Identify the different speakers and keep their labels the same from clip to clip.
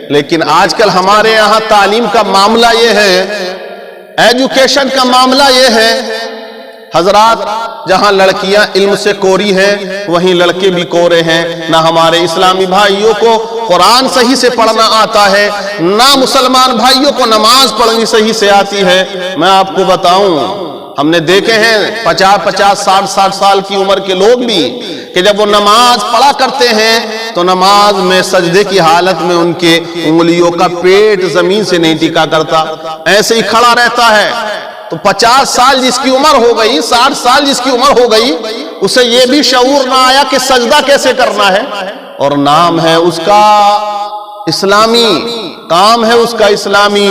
Speaker 1: لیکن آج کل ہمارے یہاں تعلیم کا معاملہ یہ ہے، ایجوکیشن کا معاملہ یہ ہے حضرات، جہاں لڑکیاں علم سے کوری ہیں وہیں لڑکے بھی کورے ہیں۔ نہ ہمارے اسلامی بھائیوں کو قرآن صحیح سے پڑھنا آتا ہے، نہ مسلمان بھائیوں کو نماز پڑھنی صحیح سے آتی ہے۔ میں آپ کو بتاؤں، ہم نے دیکھے ہیں 50 60 سال کی عمر کے لوگ بھی کہ جب وہ نماز پڑھا کرتے ہیں تو نماز میں سجدے کی حالت میں ان کے انگلیوں کا پیٹ زمین سے نہیں ٹکا کرتا، ایسے ہی کھڑا رہتا ہے۔ تو 50 سال جس کی عمر ہو گئی، 60 سال جس کی عمر ہو گئی، اسے یہ بھی شعور نہ آیا کہ سجدہ کیسے کرنا ہے، اور نام ہے اس کا اسلامی، کام ہے اس کا اسلامی،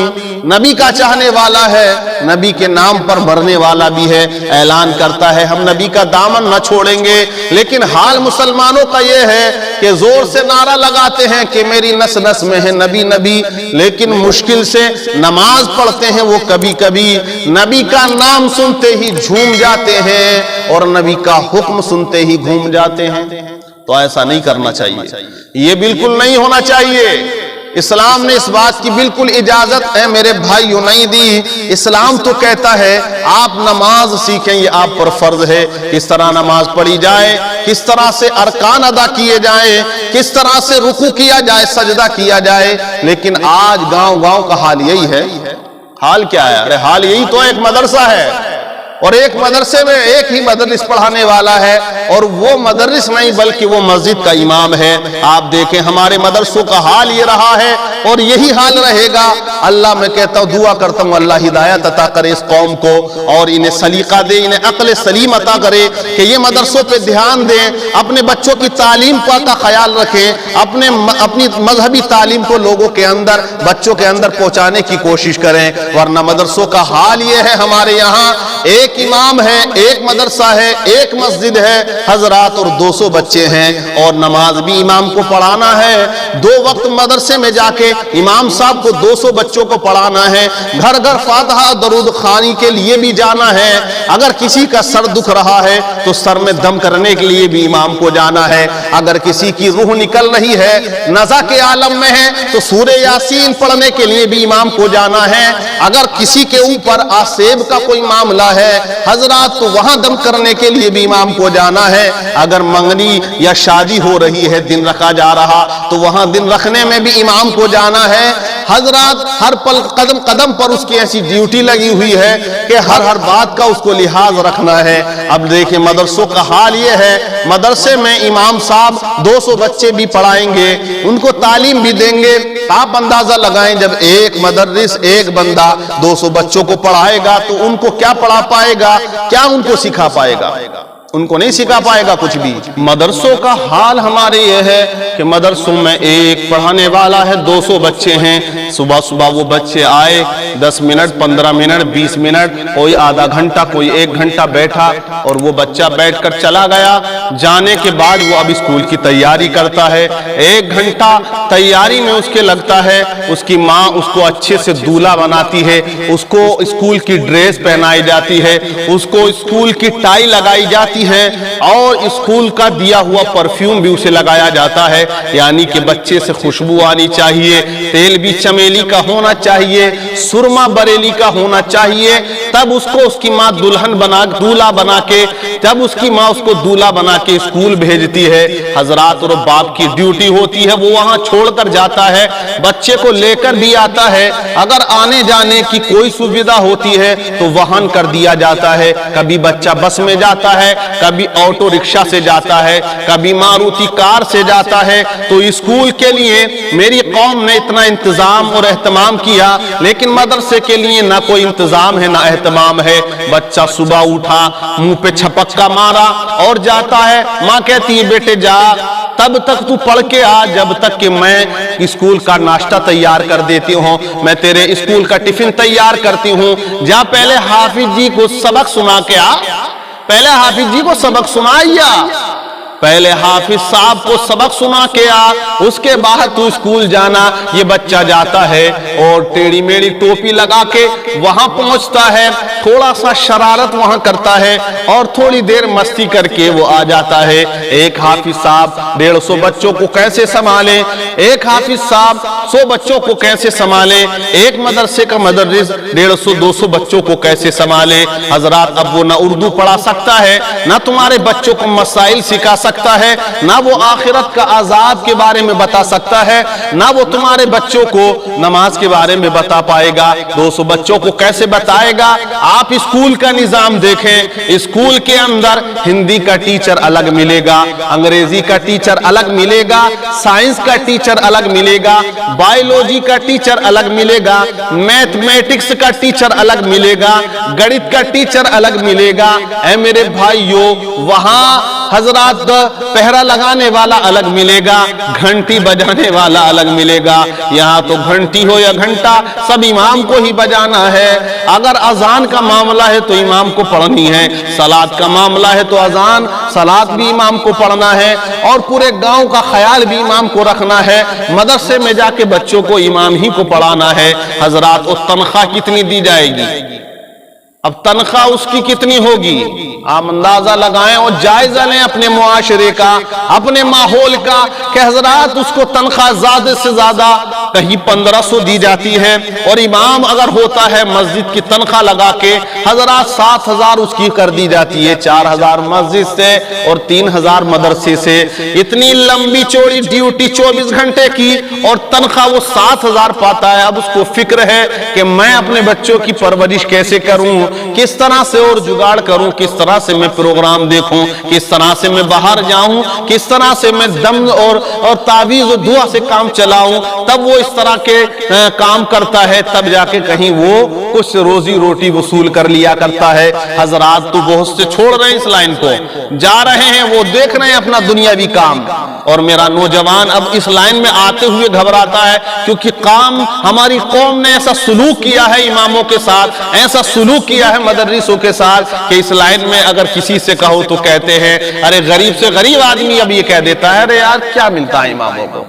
Speaker 1: نبی کا چاہنے والا ہے، نبی کے نام پر مرنے والا بھی ہے، اعلان کرتا ہے ہم نبی کا دامن نہ چھوڑیں گے۔ لیکن حال مسلمانوں کا یہ ہے کہ زور سے نعرہ لگاتے ہیں کہ میری نس نس میں ہے نبی نبی، لیکن مشکل سے نماز پڑھتے ہیں وہ کبھی کبھی نبی کا نام سنتے ہی جھوم جاتے ہیں اور نبی کا حکم سنتے ہی گھوم جاتے ہیں۔ تو ایسا نہیں کرنا چاہیے، یہ بالکل نہیں ہونا چاہیے۔ اسلام نے اس بات کی بالکل اجازت ہے میرے بھائیوں نہیں دی۔ اسلام تو کہتا ہے آپ نماز سیکھیں، یہ آپ پر فرض ہے، کس طرح نماز پڑھی جائے، کس طرح سے ارکان ادا کیے جائیں، کس طرح سے رکوع کیا جائے، سجدہ کیا جائے۔ لیکن آج گاؤں گاؤں کا حال یہی ہے۔ حال کیا ہے؟ ارے حال یہی تو ایک مدرسہ ہے اور ایک مدرسے میں ایک ہی مدرس پڑھانے والا ہے، اور وہ مدرس نہیں بلکہ وہ مسجد کا امام ہے۔ آپ دیکھیں ہمارے مدرسوں کا حال یہ رہا ہے اور یہی حال رہے گا۔ اللہ میں کہتا ہوں، دعا کرتا ہوں اللہ ہدایت عطا کرے اس قوم کو اور انہیں سلیقہ دے، انہیں عقل سلیم عطا کرے کہ یہ مدرسوں پہ دھیان دیں، اپنے بچوں کی تعلیم کا خیال رکھیں، اپنی مذہبی تعلیم کو لوگوں کے اندر، بچوں کے اندر پہنچانے کی کوشش کریں۔ ورنہ مدرسوں کا حال یہ ہے، ہمارے یہاں ایک امام ہے، ایک مدرسہ ہے، ایک مسجد ہے حضرات، اور 200 بچے ہیں، اور نماز بھی امام کو پڑھانا ہے۔ 2 وقت مدرسے میں جا کے امام صاحب کو 200 بچوں کو پڑھانا ہے، گھر گھر فاتحہ درود خوانی کے لیے بھی جانا ہے۔ اگر کسی کا سر دکھ رہا ہے تو سر میں دم کرنے کے لیے بھی امام کو جانا ہے۔ اگر کسی کی روح نکل رہی ہے، نزع کے عالم میں ہے، تو سورہ یاسین پڑھنے کے لیے بھی امام کو جانا ہے۔ اگر کسی کے اوپر آسیب کا کوئی معاملہ ہے حضرات، تو وہاں دم کرنے کے لیے بھی امام کو جانا ہے۔ اگر منگنی یا شادی ہو رہی ہے، دن رکھا جا رہا، تو وہاں دن رکھنے میں بھی امام کو جانا ہے۔ حضرات ہر پل قدم قدم پر اس کی ایسی ڈیوٹی لگی ہوئی ہے کہ ہر بات کا اس کو لحاظ رکھنا ہے۔ اب دیکھیں مدرسوں کا حال یہ ہے، مدرسے میں امام صاحب 200 بچے بھی پڑھائیں گے، ان کو تعلیم بھی دیں گے۔ آپ اندازہ لگائیں جب ایک مدرس، ایک بندہ 200 بچوں کو پڑھائے گا تو ان کو کیا پڑھا پائے گا، کیا ان کو سکھا پائے گا؟ ان کو نہیں سکھا پائے گا کچھ بھی۔ مدرسوں کا حال ہمارے یہ ہے کہ مدرسوں میں ایک پڑھانے والا ہے، 200 بچے ہیں۔ صبح صبح وہ بچے آئے، 10 منٹ 15 منٹ 20 منٹ، کوئی آدھا گھنٹہ کوئی 1 گھنٹہ بیٹھا، اور وہ بچہ بیٹھ کر چلا گیا۔ جانے کے بعد وہ اب اسکول کی تیاری کرتا ہے، 1 گھنٹہ تیاری میں اس کے لگتا ہے۔ اس کی ماں اس کو اچھے سے دولہا بناتی ہے، اس کو اسکول کی ڈریس پہنائی جاتی ہے، اس کو اسکول کی ٹائی لگائی جاتی ہے، اور اسکول کا دیا ہوا پرفیوم بھی اسے لگایا جاتا ہے، یعنی کہ بچے سے خوشبو آنی چاہیے، تیل بھی چمیلی کا ہونا چاہیے، سرما بریلی کا ہونا چاہیے۔ تب اس کو اس کی ماں دولہا بنا کے، جب اس کی ماں اس کو دولہا بنا کے اسکول بھیجتی ہے حضرات، اور باپ کی ڈیوٹی ہوتی ہے، وہ وہاں چھوڑ کر جاتا ہے، بچے کو لے کر بھی آتا ہے۔ اگر آنے جانے کی کوئی سویدھا ہوتی ہے تو واہن کر دیا جاتا ہے، کبھی بچہ بس میں جاتا ہے، کبھی آٹو رکشہ سے جاتا ہے، کبھی ماروتی کار سے جاتا ہے۔ تو اسکول کے لیے میری قوم نے اتنا انتظام اور اہتمام کیا، لیکن مدرسے کے لیے نہ کوئی انتظام ہے نہ اہتمام ہے۔ بچہ صبح اٹھا، منہ پہ چھپکا مارا اور جاتا ہے، ماں کہتی ہے بیٹے جا، تب تک تو پڑھ کے آ جب تک کہ میں اسکول کا ناشتہ تیار کر دیتی ہوں، میں تیرے اسکول کا ٹفن تیار کرتی ہوں، جا پہلے حافظ جی کو سبق سنا کے آ، پہلے حافظ جی کو سبق سنائیا۔ پہلے حافظ صاحب کو سبق سنا کے آ، اس کے بعد تو اسکول جانا۔ یہ بچہ جاتا ہے اور ٹیڑھی میڑھی ٹوپی لگا کے وہاں پہنچتا ہے، تھوڑا سا شرارت وہاں کرتا ہے اور تھوڑی دیر مستی کر کے وہ آ جاتا ہے۔ ایک حافظ صاحب 150 بچوں کو کیسے سنبھالیں، ایک حافظ صاحب 100 بچوں کو کیسے سنبھالیں، ایک مدرسے کا مدرس 150-200 بچوں کو کیسے سنبھالیں۔ حضرات اب وہ نہ اردو پڑھا سکتا ہے، نہ تمہارے بچوں کو مسائل سکھا سکتا ہے، نہ وہ آخرت کا عذاب کے بارے میں بتا سکتا ہے، نہ وہ تمہارے بچوں کو نماز کے بارے میں بتا پائے گا۔ 200 بچوں کو کیسے بتائے گا؟ آپ اسکول کا نظام دیکھیں، اسکول کے اندر ہندی کا ٹیچر الگ ملے گا، انگریزی کا ٹیچر الگ ملے گا، سائنس کا ٹیچر الگ ملے گا، بائیولوجی کا ٹیچر الگ ملے گا، میتھمیٹکس کا ٹیچر الگ ملے گا، گڑت کا ٹیچر الگ ملے گا۔ اے میرے بھائیوں، وہاں حضرات پہرا لگانے والا الگ ملے گا، گھنٹی بجانے والا الگ ملے گا۔ یہاں تو گھنٹی ہو یا گھنٹا سب امام کو ہی بجانا ہے۔ اگر اذان کا معاملہ ہے تو امام کو پڑھنی ہے، صلاۃ کا معاملہ ہے تو اذان صلاۃ بھی امام کو پڑھنا ہے، اور پورے گاؤں کا خیال بھی امام کو رکھنا ہے۔ مدرسے میں جا کے بچوں کو امام ہی کو پڑھانا ہے۔ حضرات اس تنخواہ کتنی دی جائے گی؟ اب تنخواہ اس کی کتنی ہوگی؟ آپ اندازہ لگائیں اور جائزہ لیں اپنے معاشرے کا، اپنے ماحول کا، کہ حضرات اس کو تنخواہ زیادہ سے زیادہ کہیں 1500 دی جاتی ہے، اور امام اگر ہوتا ہے مسجد کی تنخواہ لگا کے حضرات 7000 اس کی کر دی جاتی ہے، 4000 مسجد سے اور 3000 مدرسے سے۔ اتنی لمبی چوڑی ڈیوٹی 24 گھنٹے کی، اور تنخواہ وہ 7000 پاتا ہے۔ اب اس کو فکر ہے کہ میں اپنے بچوں کی پرورش کیسے کروں، کس طرح سے اور جگاڑ کروں، کس طرح سے میں پروگرام دیکھوں، کس طرح سے میں باہر جاؤں، کس طرح سے میں دم اور تعویذ و دعا سے کام چلاؤں۔ تب وہ اس طرح کے کام کرتا ہے، تب جا کے کہیں وہ کچھ روزی روٹی وصول کر لیا کرتا ہے۔ حضرات تو بہت سے چھوڑ رہے ہیں اس لائن کو، جا رہے ہیں، وہ دیکھ رہے ہیں اپنا دنیاوی کام، اور میرا نوجوان اب اس لائن میں آتے ہوئے گھبراتا ہے، کیونکہ ہماری قوم نے ایسا سلوک کیا ہے اماموں کے ساتھ، ایسا سلوک کیا ہے مدرسوں کے ساتھ، کہ اس لائن میں اگر کسی سے کہو تو کہتے ہیں، ارے غریب سے غریب آدمی اب یہ کہہ دیتا ہے، ارے یار کیا ملتا ہے اماموں کو،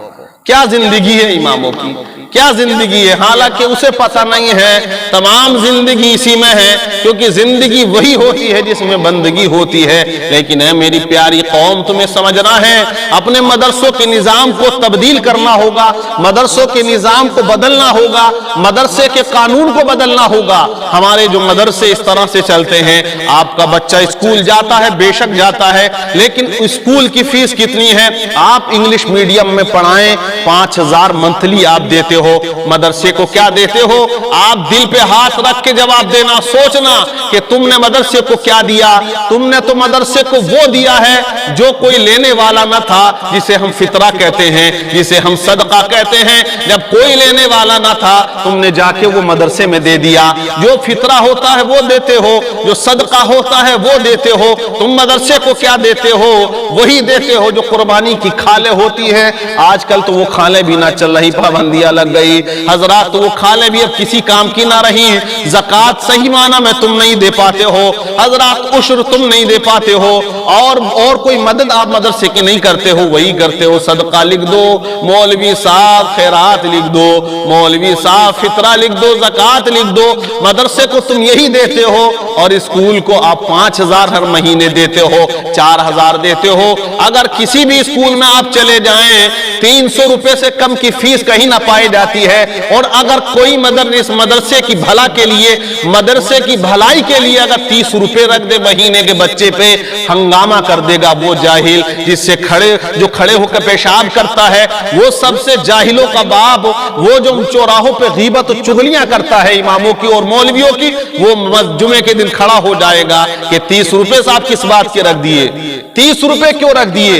Speaker 1: کیا زندگی ہے اماموں کی، کیا زندگی ہے؟ حالانکہ اسے پتہ نہیں ہے تمام زندگی اسی میں ہے، کیونکہ زندگی وہی ہوتی ہے جس میں بندگی ہوتی ہے۔ لیکن اے میری پیاری قوم، تمہیں سمجھنا ہے اپنے مدرسوں کے نظام کو تبدیل کرنا ہوگا، مدرسوں کے نظام کو بدلنا ہوگا، مدرسے کے قانون کو بدلنا ہوگا۔ ہمارے جو مدرسے اس طرح سے چلتے ہیں، آپ کا بچہ اسکول جاتا ہے، بے شک جاتا ہے، لیکن اسکول کی فیس کتنی ہے؟ آپ انگلش میڈیم میں پڑھائیں، 5000 منتھلی آپ دیتے ہو، مدرسے کو کیا دیتے ہو؟ آپ دل پہ ہاتھ رکھ کے جواب دینا، سوچنا کہ تم نے مدرسے کو کیا دیا۔ تم نے تو مدرسے کو وہ دیا ہے جو کوئی لینے والا نہ تھا، جسے ہم فطرہ کہتے ہیں، جسے ہم صدقہ کہتے ہیں۔ جب کوئی لینے والا نہ تھا، تم نے جا کے وہ مدرسے میں دے دیا۔ جو فطرہ ہوتا ہے وہ دیتے ہو، جو صدقہ ہوتا ہے وہ دیتے ہو۔ تم مدرسے کو کیا دیتے ہو؟ وہی دیتے ہو جو قربانی کی کھالیں ہوتی ہیں۔ آج کل تو وہ کھالیں بھی نہ چل رہی، پابندیاں لگ گئی۔ حضرات وہ کھالیں بھی اب کسی کام کی نہ رہی۔ زکوٰۃ صحیح معنی میں تم نہیں دے پاتے ہو، حضرات عشر تم نہیں دے پاتے ہو، اور کوئی مدد آپ مدرسے کی نہیں کرتے ہو، وہی کرتے ہو۔ صدقہ لکھ دو، مولوی صاحب خیرات لکھ دو، مولوی صاحب فطرہ لکھ دو، زکوٰۃ لکھ دو۔ مدرسے کو تم یہی دیتے ہو، اور اسکول کو آپ 5000 ہر مہینے دیتے ہو، 4000 دیتے ہو۔ اگر کسی بھی اسکول میں آپ چلے جائیں، 300 روپے سے کم کی فیس کہیں نہ پائی جاتی ہے۔ اور اگر کوئی مدرسے کی بھلا کے لیے، مدرسے کی بھلائی کے لیے اگر 30 روپے رکھ دے مہینے کے بچے پہ، ہنگامہ کر دے گا وہ جاہل، جس سے جو کھڑے ہو کر پیشاب کرتا ہے، وہ سب سے جاہلوں کا باپ، وہ جو چوراہوں پہ غیبت و چغلیاں کرتا ہے اماموں کی اور مولویوں کی، وہ جمعے کے دن کھڑا ہو جائے گا کہ 30 روپے صاحب کس بات کے رکھ دیے، 30 روپے کیوں رکھ دیے؟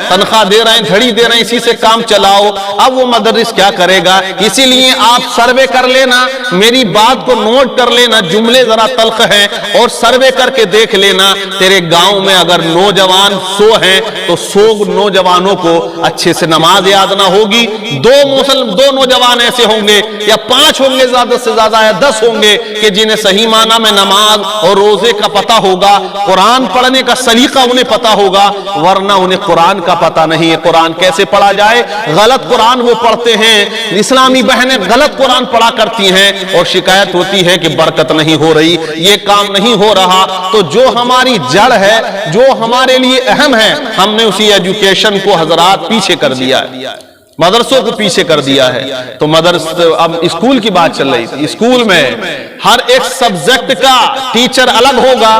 Speaker 1: تنخواہ دے رہے ہیں، گھڑی دے رہے ہیں، اسی سے کام چلاؤ۔ اب وہ مدرس کیا کرے گا؟ اسی لیے آپ سروے کر لینا، میری بات کو نوٹ کر لینا، جملے ذرا تلخ ہیں، اور سروے کر کے دیکھ لینا، تیرے گاؤں میں اگر نوجوان 100 ہیں تو 100 نوجوانوں کو اچھے سے نماز یاد نہ ہوگی، 2 نوجوان ایسے ہوں گے یا 5 ہوں گے زیادہ سے زیادہ، یا 10 ہوں گے کہ جنہیں صحیح معنی میں نماز اور روزے کا پتہ ہوگا، قرآن پڑھنے کا سلیقہ انہیں انہیں پتا ہوگا, ورنہ انہیں قرآن کا پتا نہیں ہے. قرآن کیسے پڑھا جائے, غلط قرآن وہ پڑھتے ہیں. اسلامی بہنیں غلط قرآن پڑھا کرتی ہیں اور شکایت ہوتی ہے کہ برکت نہیں ہو رہی, یہ کام نہیں ہو رہا. تو جو ہماری جڑ ہے, جو ہمارے لیے اہم ہے, ہم نے اسی ایجوکیشن کو حضرات پیچھے کر دیا ہے, مدرسوں کو پیچھے کر دیا ہے. تو اب اسکول کی بات چل رہی تھی. اسکول میں ہر ایک سبجیکٹ کا ٹیچر الگ ہوگا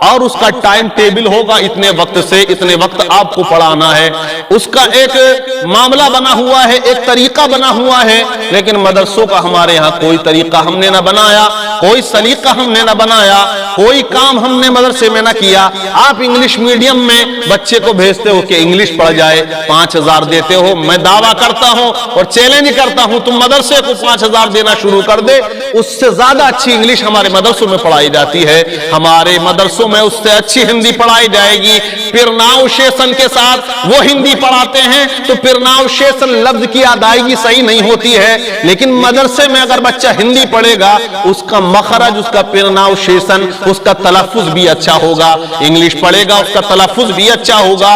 Speaker 1: اور اس کا ٹائم ٹیبل ہوگا, اتنے وقت سے اتنے وقت آپ کو پڑھانا ہے. اس کا ایک معاملہ بنا ہوا ہے, ایک طریقہ بنا ہوا ہے. لیکن مدرسوں کا ہمارے ہاں کوئی طریقہ ہم نے نہ بنایا, کوئی سلیقہ ہم نے نہ بنایا, کوئی کام ہم نے مدرسے میں نہ کیا. آپ انگلش میڈیم میں بچے کو بھیجتے ہو کہ انگلش پڑھ جائے, 5,000 دیتے ہو. میں دعویٰ کرتا ہوں اور چیلنج کرتا ہوں, تم مدرسے کو 5,000 دینا شروع کر دے, اس سے زیادہ اچھی انگلش ہمارے مدرسوں میں پڑھائی جاتی ہے. ہمارے مدرسوں میں اس سے اچھی ہندی پڑھائی جائے گی. پرناؤنسیشن کے ساتھ وہ ہندی پڑھاتے ہیں تو پرناؤنسیشن لفظ کی ادائیگی صحیح نہیں ہوتی ہے. لیکن مدرسے میں اگر بچہ ہندی پڑھے گا, اس کا مخرج, اس کا پرناؤنسیشن, اس کا تلفظ بھی اچھا ہوگا. انگلش پڑھے گا, اس کا تلفظ بھی اچھا ہوگا.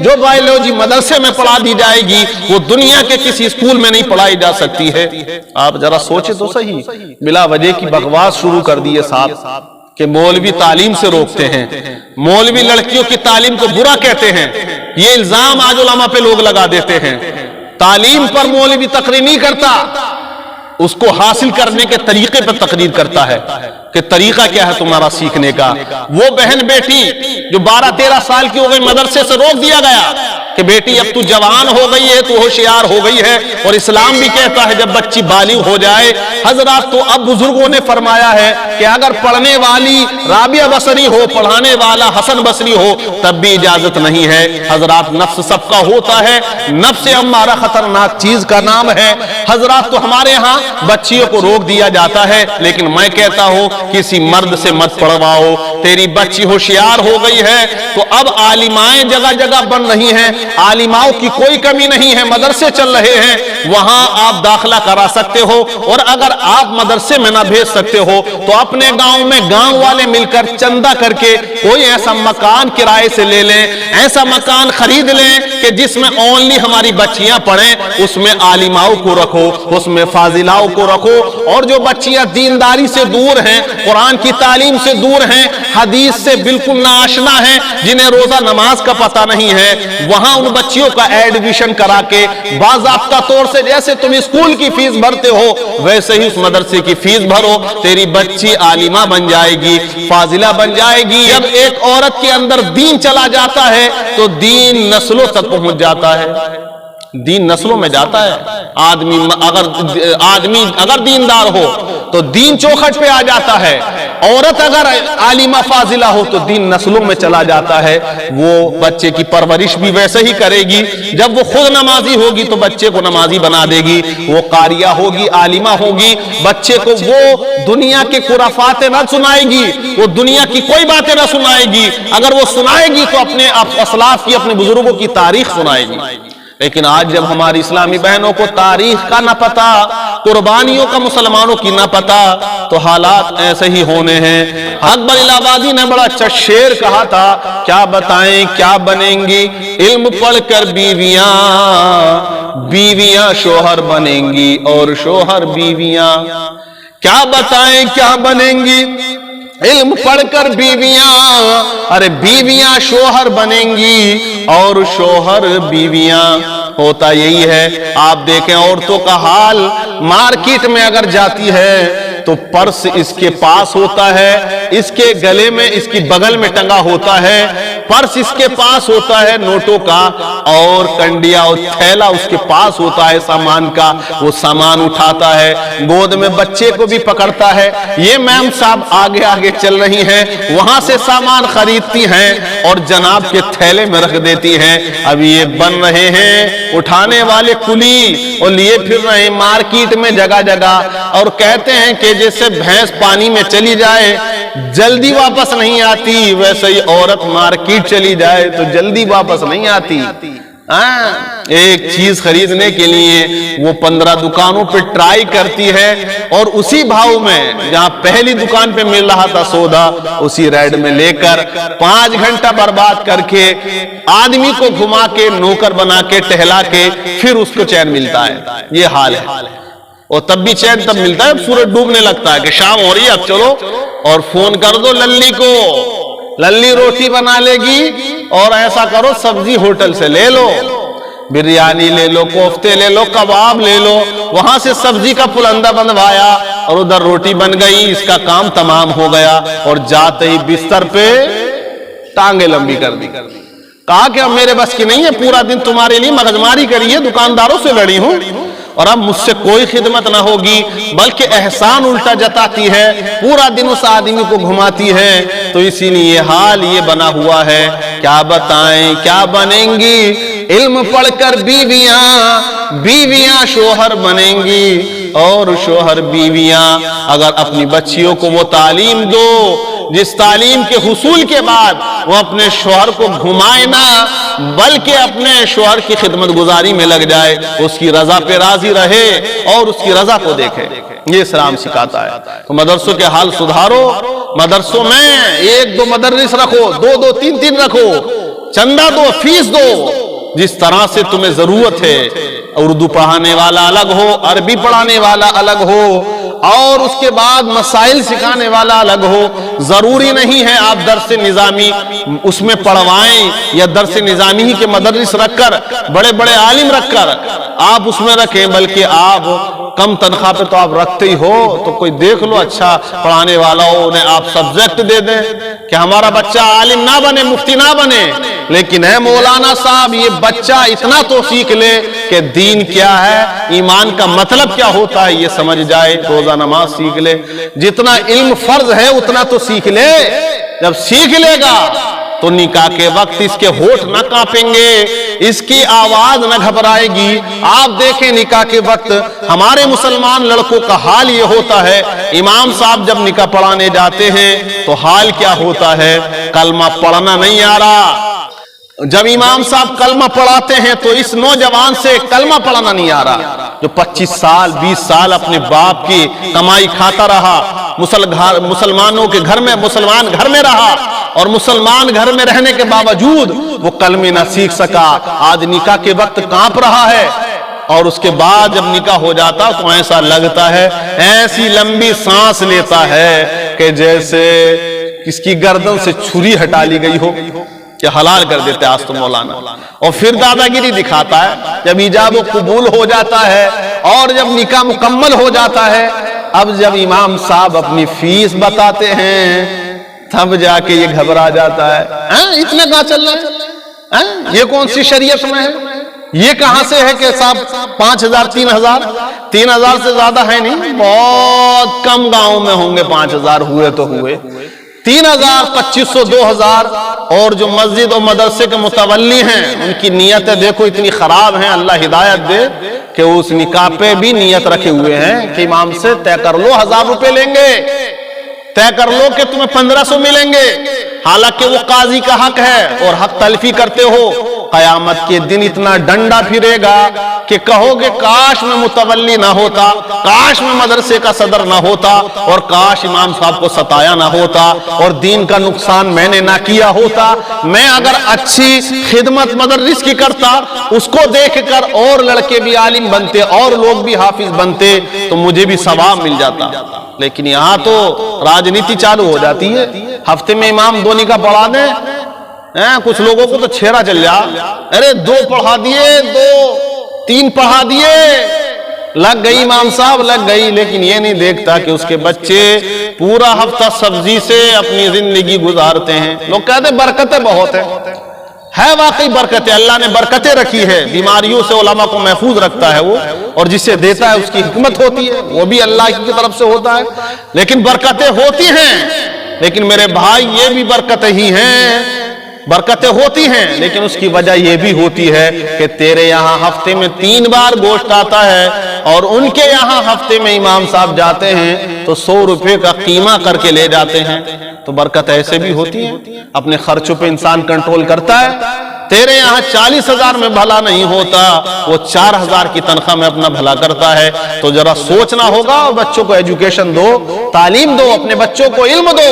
Speaker 1: جو بایولوجی مدرسے میں پڑھا دی جائے گی, وہ دنیا کے کسی اسکول میں نہیں پڑھائی جا سکتی ہے. آپ ذرا سوچیں تو صحیح. بلا وجہ کی بکواس شروع کر دیے صاحب کہ مولوی تعلیم سے روکتے ہیں, مولوی لڑکیوں کی تعلیم کو برا کہتے ہیں. یہ الزام آج علماء پہ لوگ لگا دیتے ہیں. تعلیم پر مولوی تقریر نہیں کرتا, اس کو حاصل کرنے کے طریقے پر تقریر کرتا ہے کہ طریقہ کیا ہے تمہارا سیکھنے کا. وہ بہن بیٹی جو 12-13 سال کی ہو گئی, مدرسے سے روک دیا گیا کہ بیٹی اب تو جوان ہو گئی ہے, تو ہوشیار ہو گئی ہے. اور اسلام بھی کہتا ہے جب بچی بالغ ہو جائے. حضرات, تو اب بزرگوں نے فرمایا ہے کہ اگر پڑھنے والی رابعہ بصری ہو, پڑھانے والا حسن بصری ہو, تب بھی اجازت نہیں ہے. حضرات, نفس سب کا ہوتا ہے, نفس ہمارا خطرناک چیز کا نام ہے. حضرات, تو ہمارے ہاں بچیوں کو روک دیا جاتا ہے. لیکن میں کہتا ہوں کسی مرد سے مت پڑھواؤ. تیری بچی ہوشیار ہو گئی ہے تو اب عالمائیں جگہ جگہ بن رہی ہیں, عالماؤں کی کوئی کمی نہیں ہے, مدرسے چل رہے ہیں, وہاں آپ داخلہ کرا سکتے ہو. اور اگر آپ مدرسے میں نہ بھیج سکتے ہو تو اپنے گاؤں میں گاؤں والے مل کر چندہ کر کے کوئی ایسا مکان کرائے سے لے لیں, ایسا مکان خرید لیں کہ جس میں اونلی ہماری بچیاں پڑھیں. اس میں عالماؤں کو رکھو, اس میں فاضلاؤں کو رکھو. اور جو بچیاں دینداری سے دور ہیں, قرآن کی تعلیم سے دور ہیں, حدیث سے بالکل ناآشنا ہیں, جنہیں روزہ نماز کا پتہ نہیں ہے, وہاں ان بچیوں کا ایڈمیشن کرا کے باضابطہ طور سے جیسے تم اسکول کی فیس بھرتے ہو ویسے ہی اس مدرسے کی فیس بھرو. تیری بچی عالمہ بن جائے گی, فاضلہ بن جائے گی. جب ایک عورت کے اندر دین چلا جاتا ہے تو دین نسلوں تک پہنچ جاتا ہے, دین نسلوں میں جاتا ہے. آدمی اگر دیندار ہو تو دین چوکھٹ پہ آ جاتا ہے. عورت اگر عالمہ فاضلہ ہو تو دین نسلوں میں چلا جاتا ہے. وہ بچے کی پرورش بھی ویسے ہی کرے گی. جب وہ خود نمازی ہوگی تو بچے کو نمازی بنا دے گی. وہ قاریہ ہوگی, عالمہ ہوگی, بچے کو وہ دنیا کے خرافات نہ سنائے گی, وہ دنیا کی کوئی باتیں نہ سنائے گی. اگر وہ سنائے گی تو اپنے اسلاف کی, اپنے بزرگوں کی تاریخ سنائے گی. لیکن آج جب ہماری اسلامی بہنوں کو تاریخ کا نہ پتا, قربانیوں کا مسلمانوں کی نہ پتا, تو حالات ایسے ہی ہونے ہیں. اکبر الہ آبادی نے بڑا اچھا شعر کہا تھا, کیا بتائیں کیا بنیں گی علم پڑھ کر بیویاں, بیویاں شوہر بنیں گی اور شوہر بیویاں. کیا بتائیں کیا بنیں گی علم پڑھ کر بیویاں, ارے بیویاں شوہر بنیں گی اور شوہر بیویاں. ہوتا یہی ہے. آپ دیکھیں عورتوں کا حال, مارکیٹ میں اگر جاتی ہے تو پرس اس کے پاس ہوتا ہے, اس کے گلے میں, اس کی بغل میں ٹنگا ہوتا ہے, پرس اس کے پاس ہوتا ہے نوٹوں کا, اور کنڈیا اور تھیلا اس کے پاس ہوتا ہے سامان کا. وہ سامان اٹھاتا ہے, گود میں بچے کو بھی پکڑتا ہے. یہ میم صاحب آگے آگے چل رہی ہیں, وہاں سے سامان خریدتی ہیں اور جناب کے تھیلے میں رکھ دیتی ہیں. اب یہ بن رہے ہیں اٹھانے والے کلی اور لیے پھر رہے ہیں مارکیٹ میں جگہ جگہ, اور کہتے ہیں کہ جیسے بھینس پانی میں چلی جائے جلدی واپس نہیں آتی, ویسے ہی عورت مارکیٹ چلی جائے تو جلدی واپس نہیں آتی. ایک چیز خریدنے کے لیے وہ 15 دکانوں پہ ٹرائی کرتی ہے اور اسی بھاؤ میں جہاں پہلی دکان پہ مل رہا تھا سودا اسی ریٹ میں لے کر 5 گھنٹہ برباد کر کے آدمی کو گھما کے نوکر بنا کے ٹہلا کے پھر اس کو چین ملتا ہے. یہ حال ہے. اور تب بھی چین تب ملتا ہے سورج ڈوبنے لگتا ہے کہ شام ہو رہی ہے اب چلو اور فون کر دو للی کو, للی روٹی بنا لے گی اور ایسا کرو سبزی ہوٹل سے لے لو, بریانی لے لو, کوفتے لے لو, کباب لے لو, وہاں سے سبزی کا پلندہ بنوایا اور ادھر روٹی بن گئی, اس کا کام تمام ہو گیا اور جاتے ہی بستر پہ ٹانگیں لمبی کر دی. کہا کہ اب میرے بس کی نہیں ہے, پورا دن تمہارے لیے مغزماری کری ہے, دکانداروں سے لڑی ہوں اور اب مجھ سے کوئی خدمت نہ ہوگی, بلکہ احسان الٹا جتاتی ہے, پورا دن اس آدمی کو گھماتی ہے. تو اسی لیے حال یہ بنا ہوا ہے. کیا بتائیں کیا بنیں گی علم پڑھ کر بیویاں, بیویاں شوہر بنیں گی اور شوہر بیویاں. اگر اپنی بچیوں کو وہ تعلیم دو جس تعلیم کے حصول کے بعد وہ اپنے شوہر کو گھمائے نہ بلکہ اپنے شوہر کی خدمت گزاری میں لگ جائے, اس کی رضا پہ راضی رہے اور اس کی رضا کو دیکھے, یہ اسلام سکھاتا ہے. تو مدرسوں کے حال سدھارو, مدرسوں میں 1-2 مدرس رکھو, 2-2 3-3 رکھو, چندہ دو, فیس دو, جس طرح سے تمہیں ضرورت ہے. اردو پڑھانے والا الگ ہو, عربی پڑھانے والا الگ ہو اور اس کے بعد مسائل سکھانے والا الگ ہو. ضروری نہیں ہے آپ درس نظامی اس میں پڑھوائیں یا درس نظامی ہی کے مدرس رکھ کر بڑے بڑے عالم رکھ کر آپ اس میں رکھیں, بلکہ آپ کم تنخواہ پہ تو آپ رکھتے ہی ہو تو کوئی دیکھ لو اچھا پڑھانے والا ہو, انہیں آپ سبجیکٹ دے دیں کہ ہمارا بچہ عالم نہ بنے, مفتی نہ بنے, لیکن اے مولانا صاحب یہ بچہ اتنا تو سیکھ لے کہ دین کیا ہے, ایمان کا مطلب کیا ہوتا ہے یہ سمجھ جائے, روزہ نماز سیکھ لے, جتنا علم فرض ہے اتنا تو سیکھ لے. جب سیکھ لے گا تو نکاح کے وقت اس کے ہونٹ نہ کانپیں گے, اس کی آواز نہ گھبرائے گی. آپ دیکھیں نکاح کے وقت ہمارے مسلمان لڑکوں کا حال یہ ہوتا ہے, امام صاحب جب نکاح پڑھانے جاتے ہیں تو حال کیا ہوتا ہے, کلمہ پڑھنا نہیں آ رہا. جب امام صاحب کلمہ پڑھاتے ہیں تو اس نوجوان سے کلمہ پڑھنا نہیں آ رہا, جو 25 سال 20 سال اپنے باپ کی کمائی کھاتا رہا, مسلمانوں کے گھر میں مسلمان گھر میں رہا اور مسلمان گھر میں رہنے کے باوجود وہ کلمے نہ سیکھ سکا, آج نکاح کے وقت کانپ رہا ہے. اور اس کے بعد جب نکاح ہو جاتا تو ایسا لگتا ہے, ایسی لمبی سانس لیتا ہے کہ جیسے کس کی گردن سے چھری ہٹا لی گئی ہو, کہ حلال کر دیتے آج تو مولانا. اور پھر دادا گیری دکھاتا ہے. جب ایجاب و قبول ہو جاتا ہے اور جب نکاح مکمل ہو جاتا ہے, اب جب امام صاحب اپنی فیس بتاتے ہیں تب جا کے یہ گھبرا جاتا ہے, اتنے کہاں چل رہا ہے, یہ کون سی شریعت میں ہے, یہ کہاں سے ہے کہ صاحب 5000 3000 سے زیادہ ہے نہیں, بہت کم گاؤں میں ہوں گے 5000, ہوئے تو ہوئے 3000 2500 2000. اور جو مسجد اور مدرسے کے متولی ہیں ان کی نیتیں دیکھو اتنی خراب ہیں, اللہ ہدایت دے کہ اس نکاح پہ بھی نیت رکھے ہوئے ہیں کہ امام سے طے کر لو 1000 روپے لیں گے, طے کر لو کہ تمہیں 1500 ملیں گے, حالانکہ وہ قاضی کا حق ہے اور حق تلفی کرتے ہو. قیامت کے دن اتنا ڈنڈا پھرے گا کہ کہو گے کاش میں متولی نہ ہوتا, کاش میں مدرسے کا صدر نہ ہوتا, اور کاش امام صاحب کو ستایا نہ ہوتا اور دین کا نقصان میں نے نہ کیا ہوتا. میں اگر اچھی خدمت مدرس کی کرتا, اس کو دیکھ کر اور لڑکے بھی عالم بنتے اور لوگ بھی حافظ بنتے تو مجھے بھی ثواب مل جاتا. لیکن یہاں تو راجنیتی چالو ہو جاتی ہے, ہفتے میں امام 2 نکاح پڑھا دیں, کچھ لوگوں کو تو چھیڑا چل جا, ارے 2 پڑھا دیے, 2 3 پڑھا دیے, لگ گئی امام صاحب لگ گئی. لیکن یہ نہیں دیکھتا کہ اس کے بچے پورا ہفتہ سبزی سے اپنی زندگی گزارتے ہیں. لوگ کہتے ہیں برکتیں بہت ہیں, ہے واقعی برکتیں, اللہ نے برکتیں رکھی ہے, بیماریوں سے علماء کو محفوظ رکھتا ہے وہ, اور جسے دیتا ہے اس کی حکمت ہوتی ہے, وہ بھی اللہ کی طرف سے ہوتا ہے. لیکن برکتیں ہوتی ہیں, لیکن میرے بھائی یہ بھی برکتیں ہی ہیں, برکتیں ہوتی ہیں, لیکن اس کی وجہ یہ بھی ہوتی ہے کہ تیرے یہاں ہفتے میں 3 بار گوشت آتا ہے اور ان کے یہاں ہفتے میں امام صاحب جاتے ہیں تو 100 روپے کا قیمہ کر کے لے جاتے ہیں. تو برکت ایسے بھی ہوتی ہے, اپنے خرچوں پہ انسان کنٹرول کرتا ہے. تیرے یہاں 40,000 میں بھلا نہیں ہوتا، وہ 4,000 کی تنخواہ میں اپنا بھلا کرتا ہے۔ تو ذرا سوچنا ہوگا، اور بچوں کو ایجوکیشن دو، تعلیم دو، اپنے بچوں کو علم دو،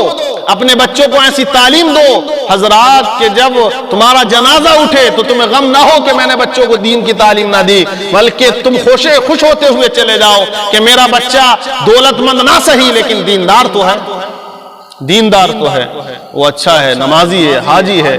Speaker 1: اپنے بچوں کو ایسی تعلیم دو حضرات کہ جب تمہارا جنازہ اٹھے تو تمہیں غم نہ ہو کہ میں نے بچوں کو دین کی تعلیم نہ دی، بلکہ تم خوش ہوتے ہوئے چلے جاؤ کہ میرا بچہ دولت مند نہ صحیح لیکن دیندار تو ہے، دیندار تو ہے، وہ اچھا ہے، نمازی ہے، حاجی ہے،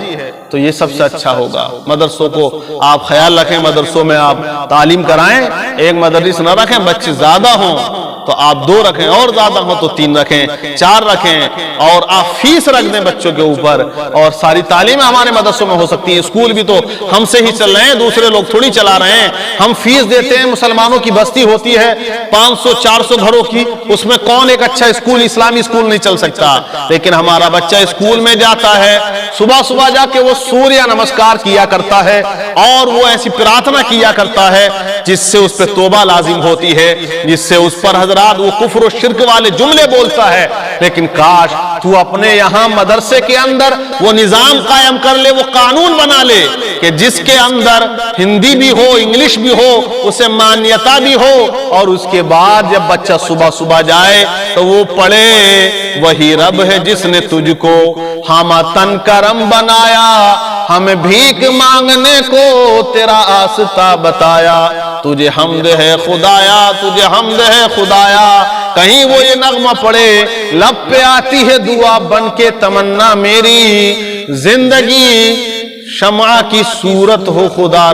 Speaker 1: تو یہ سب سے اچھا ہوگا۔ مدرسوں کو آپ خیال رکھیں، مدرسوں میں آپ تعلیم کرائیں، ایک مدرس نہ رکھیں، بچے زیادہ ہوں تو آپ 2 رکھیں، اور زیادہ ہوں تو 3 رکھیں، 4 رکھیں، اور آپ فیس رکھ دیں بچوں کے اوپر، اور ساری تعلیمیں ہمارے مدرسوں میں ہو سکتی ہیں۔ اسکول بھی تو ہم سے ہی چل رہے ہیں، دوسرے لوگ تھوڑی چلا رہے ہیں، ہم فیس دیتے ہیں، مسلمانوں کی بستی ہوتی ہے 500-400 گھروں کی، اس میں کون ایک اچھا اسکول، اسلامی اسکول نہیں چل سکتا، لیکن ہمارا بچہ اسکول میں جاتا ہے، صبح جا کے وہ سوریہ نمسکار کیا کرتا ہے، اور وہ ایسی پرارتھنا کیا کرتا ہے جس سے اس پہ توبہ لازم ہوتی ہے، جس سے اس پر حضرات وہ کفر و شرک والے جملے بولتا ہے۔ لیکن کاش تو اپنے یہاں مدرسے کے اندر وہ نظام قائم کر لے، وہ قانون بنا لے کہ جس کے اندر ہندی بھی ہو، انگلش بھی ہو، اسے مانیتا بھی ہو، اور اس کے بعد جب بچہ صبح جائے تو وہ پڑھے وہی رب ہے جس نے تجھ کو ہم تن کرم بنایا، ہمیں بھیک مانگنے کو تیرا آستہ بتایا، تجھے حمد ہے خدایا، تجھے حمد ہے خدایا۔ کہیں وہ یہ نغمہ پڑے، لب پہ آتی ہے دعا بن کے تمنا میری، زندگی شمع کی صورت ہو خدا را